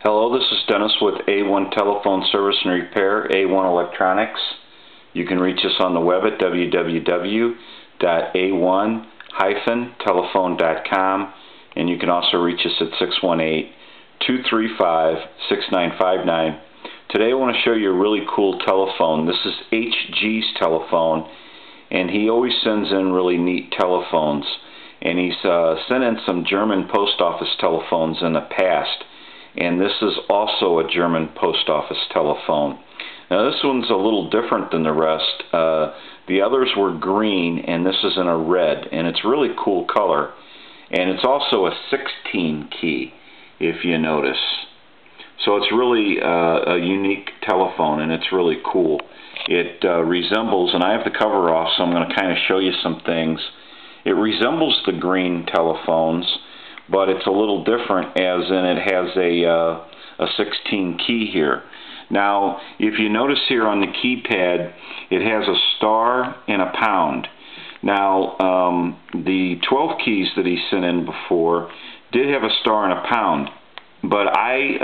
Hello, this is Dennis with A1 Telephone Service and Repair, A1 Electronics. You can reach us on the web at www.a1-telephone.com, and you can also reach us at 618-235-6959. Today I want to show you a really cool telephone. This is HG's telephone, and he always sends in really neat telephones. And he's sent in some German post office telephones in the past. And this is also a German post office telephone. Now this one's a little different than the rest. The others were green, and this is in a red, and it's really cool color. And it's also a 16 key, if you notice. So it's really a unique telephone, and it's really cool. It resembles, and I have the cover off, so I'm going to kind of show you some things. It resembles the green telephones, but it's a little different, as in it has a 16 key here. Now, if you notice here on the keypad, it has a star and a pound. Now, the 12 keys that he sent in before did have a star and a pound, but I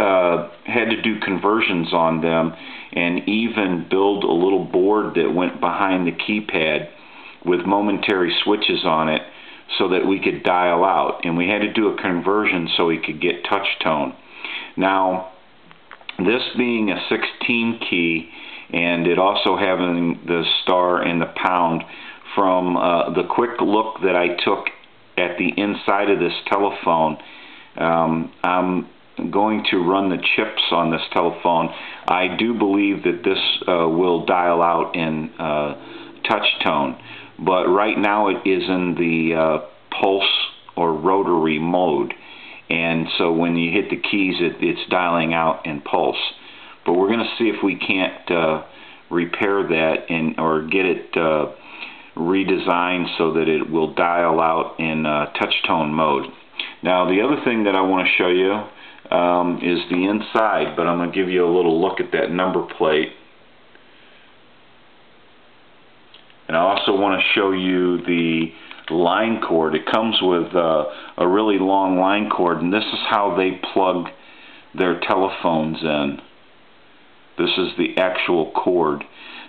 had to do conversions on them and even build a little board that went behind the keypad with momentary switches on it, so that we could dial out, and we had to do a conversion so we could get touch tone. Now, this being a 16 key, and it also having the star and the pound, from the quick look that I took at the inside of this telephone, I'm going to run the chips on this telephone. I do believe that this will dial out in touch tone. But right now it is in the pulse or rotary mode, and so when you hit the keys it's dialing out in pulse. But we're going to see if we can't repair that or get it redesigned so that it will dial out in touch tone mode. Now the other thing that I want to show you is the inside, but I'm going to give you a little look at that number plate. And I also want to show you the line cord. It comes with a really long line cord, and this is how they plug their telephones in. This is the actual cord.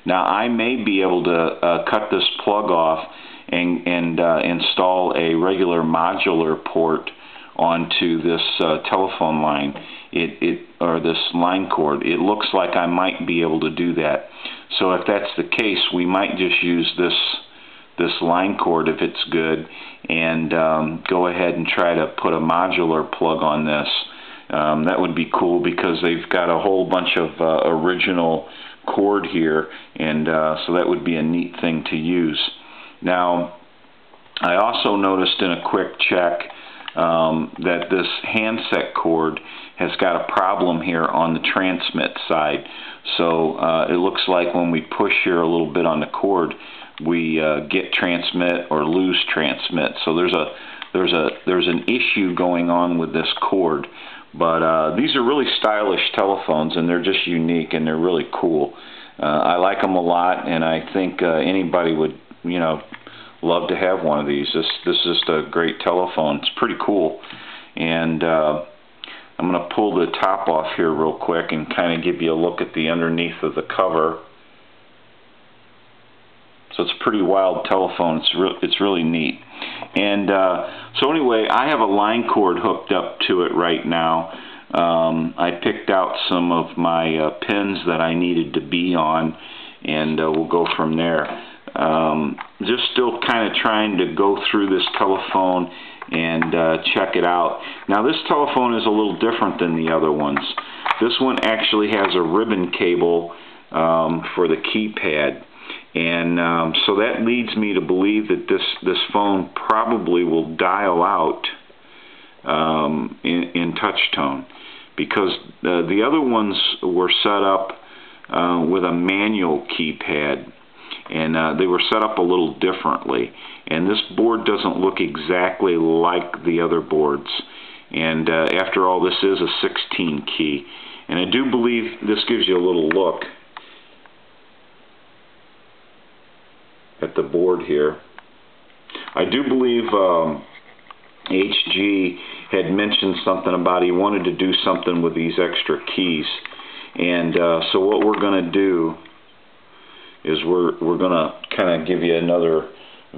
Now I may be able to cut this plug off and install a regular modular port onto this telephone line, or this line cord. It looks like I might be able to do that. So if that's the case, we might just use this line cord if it's good, and go ahead and try to put a modular plug on this. That would be cool, because they've got a whole bunch of original cord here, and so that would be a neat thing to use. Now, I also noticed in a quick check that this handset cord has got a problem here on the transmit side. So it looks like when we push here a little bit on the cord, we get transmit or lose transmit. So there's an issue going on with this cord. But these are really stylish telephones, and they're just unique, and they're really cool. I like them a lot, and I think anybody would, love to have one of these. This is just a great telephone. It's pretty cool. And I'm going to pull the top off here real quick and kind of give you a look at the underneath of the cover. So it's a pretty wild telephone. It's really neat. And so anyway, I have a line cord hooked up to it right now. I picked out some of my pins that I needed to be on, and we'll go from there. Just still kind of trying to go through this telephone and check it out. Now this telephone is a little different than the other ones. This one actually has a ribbon cable for the keypad, and so that leads me to believe that this phone probably will dial out in touch tone, because the other ones were set up with a manual keypad, and they were set up a little differently, and this board doesn't look exactly like the other boards. And after all, this is a 16 key, and I do believe this gives you a little look at the board here. I do believe HG had mentioned something about he wanted to do something with these extra keys. And so what we're going to do is we're going to kind of give you another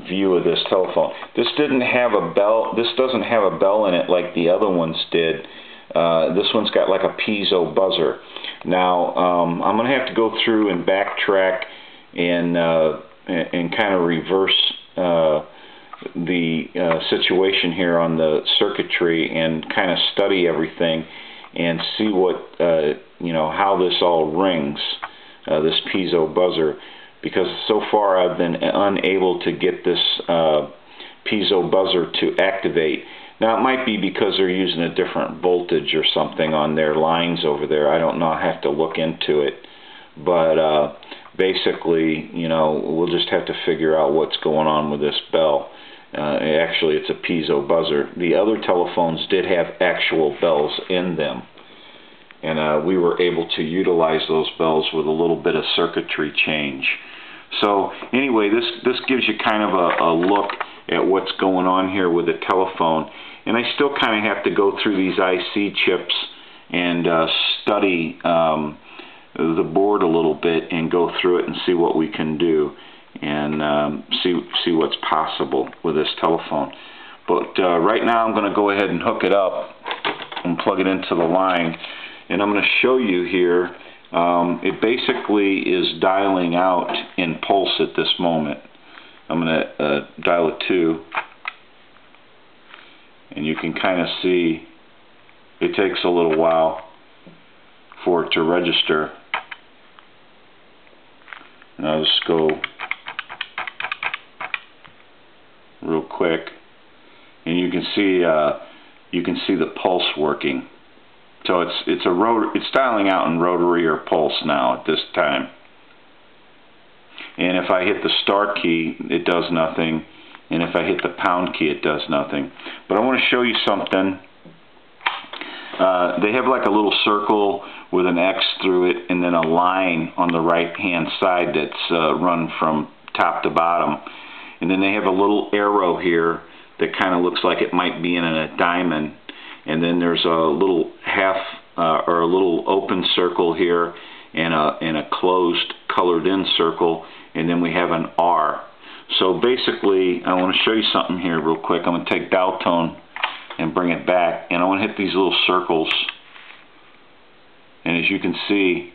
view of this telephone. This didn't have a bell. This doesn't have a bell in it like the other ones did. This one's got like a piezo buzzer. Now I'm going to have to go through and backtrack and kind of reverse the situation here on the circuitry and kind of study everything and see what how this all rings, this piezo buzzer, because so far I've been unable to get this piezo buzzer to activate. Now it might be because they're using a different voltage or something on their lines over there. I don't know. I have to look into it. But basically, we'll just have to figure out what's going on with this bell. Actually, it's a piezo buzzer. The other telephones did have actual bells in them, and we were able to utilize those bells with a little bit of circuitry change. So anyway, this gives you kind of a look at what's going on here with the telephone. And I still kind of have to go through these IC chips and study the board a little bit and go through it and see what we can do and see what's possible with this telephone. But right now I'm going to go ahead and hook it up and plug it into the line, and I'm going to show you here. It basically is dialing out in pulse at this moment. I'm going to dial a 2, and you can kind of see it takes a little while for it to register. And I'll just go real quick, and you can see the pulse working. So it's dialing out in rotary or pulse now at this time. And if I hit the start key, it does nothing. And if I hit the pound key, it does nothing. But I want to show you something. They have like a little circle with an X through it and then a line on the right hand side that's run from top to bottom. And then they have a little arrow here that kind of looks like it might be in a diamond. And then there's a little or a little open circle here and a closed colored in circle, and then we have an R. So basically, I want to show you something here real quick. I'm going to take dial tone and bring it back, and I want to hit these little circles, and as you can see,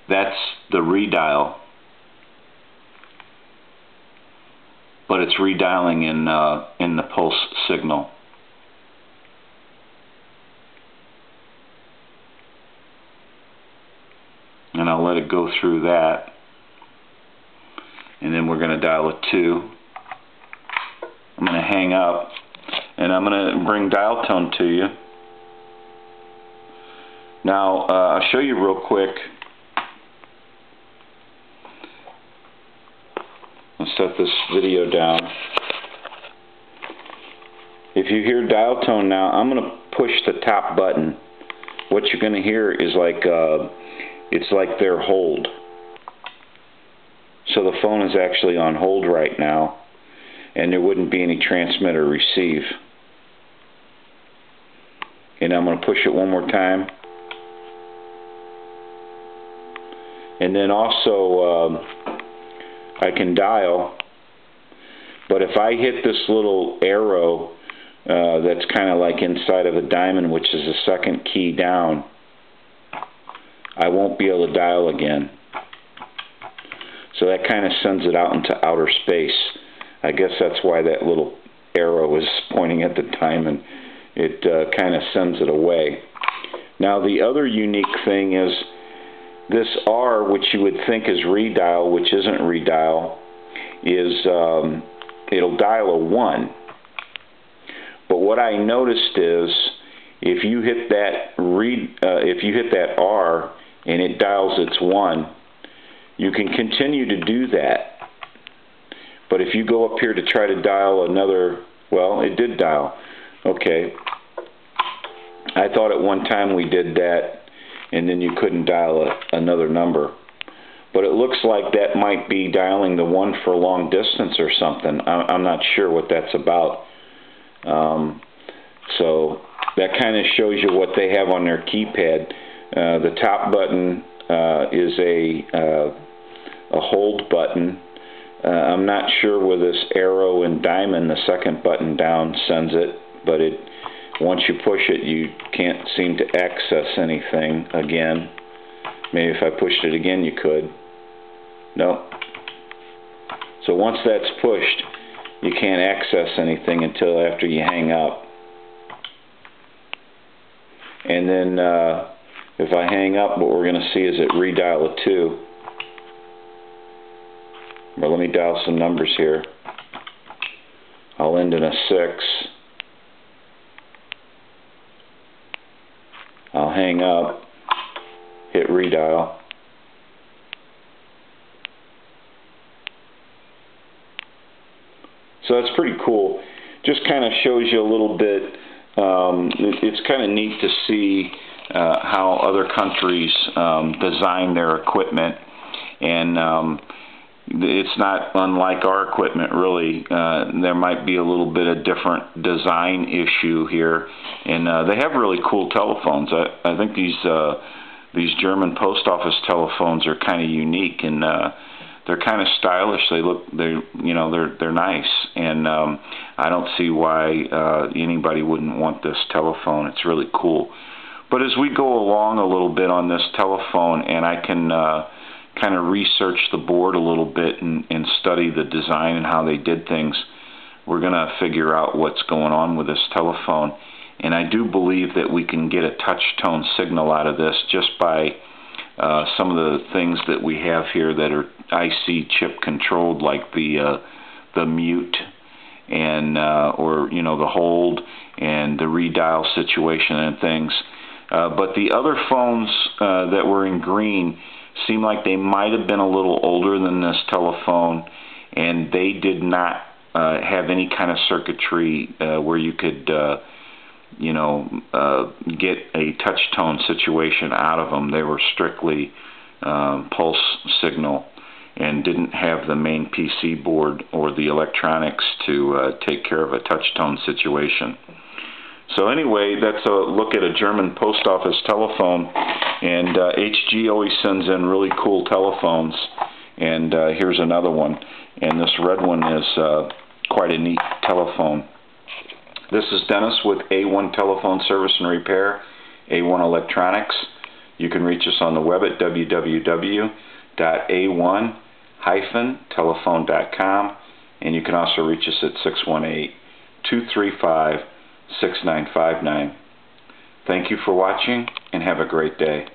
that's the redial, but it's redialing in the pulse signal. And I'll let it go through that, and then we're going to dial a 2. I'm going to hang up, and I'm going to bring dial tone to you. Now I'll show you real quick. I'll set this video down. If you hear dial tone now, I'm going to push the top button. What you're going to hear is like it's like they're hold. So the phone is actually on hold right now, and there wouldn't be any transmit or receive. And I'm going to push it one more time. And then also I can dial, but if I hit this little arrow that's kind of like inside of a diamond, which is the second key down, I won't be able to dial again. So that kind of sends it out into outer space. I guess that's why that little arrow is pointing at the diamond. It kind of sends it away. Now the other unique thing is this R, which you would think is redial, which isn't redial, is it'll dial a 1. But what I noticed is if you hit that R and it dials its 1, you can continue to do that. But if you go up here to try to dial another, well, it did dial. Okay. I thought at one time we did that and then you couldn't dial another number. But it looks like that might be dialing the 1 for long distance or something. I'm not sure what that's about. So that kind of shows you what they have on their keypad. The top button is a hold button. I'm not sure where this arrow and diamond, the second button down, sends it, but once you push it, you can't seem to access anything again. Maybe if I pushed it again, you could. Nope. So once that's pushed, you can't access anything until after you hang up. And then if I hang up, what we're going to see is it redial a 2. Well, let me dial some numbers here. I'll end in a 6. I'll hang up, hit redial. So that's pretty cool. Just kind of shows you a little bit. It's kind of neat to see how other countries design their equipment, and it's not unlike our equipment, really. There might be a little bit of different design issue here, and they have really cool telephones. I think these German post office telephones are kind of unique, and they're kind of stylish. They're nice, and I don't see why anybody wouldn't want this telephone. It's really cool. But as we go along a little bit on this telephone, and I can kind of research the board a little bit and study the design and how they did things, we're going to figure out what's going on with this telephone. And I do believe that we can get a touch tone signal out of this just by some of the things that we have here that are IC chip controlled, like the mute and or the hold and the redial situation and things. But the other phones that were in green seem like they might have been a little older than this telephone, and they did not have any kind of circuitry where you could get a touch tone situation out of them. They were strictly pulse signal and didn't have the main PC board or the electronics to take care of a touch tone situation. So anyway, that's a look at a German post office telephone, and HG always sends in really cool telephones, and here's another one, and this red one is quite a neat telephone. This is Dennis with A1 Telephone Service and Repair, A1 Electronics. You can reach us on the web at www.a1-telephone.com, and you can also reach us at 618-235-6959. Thank you for watching, and have a great day.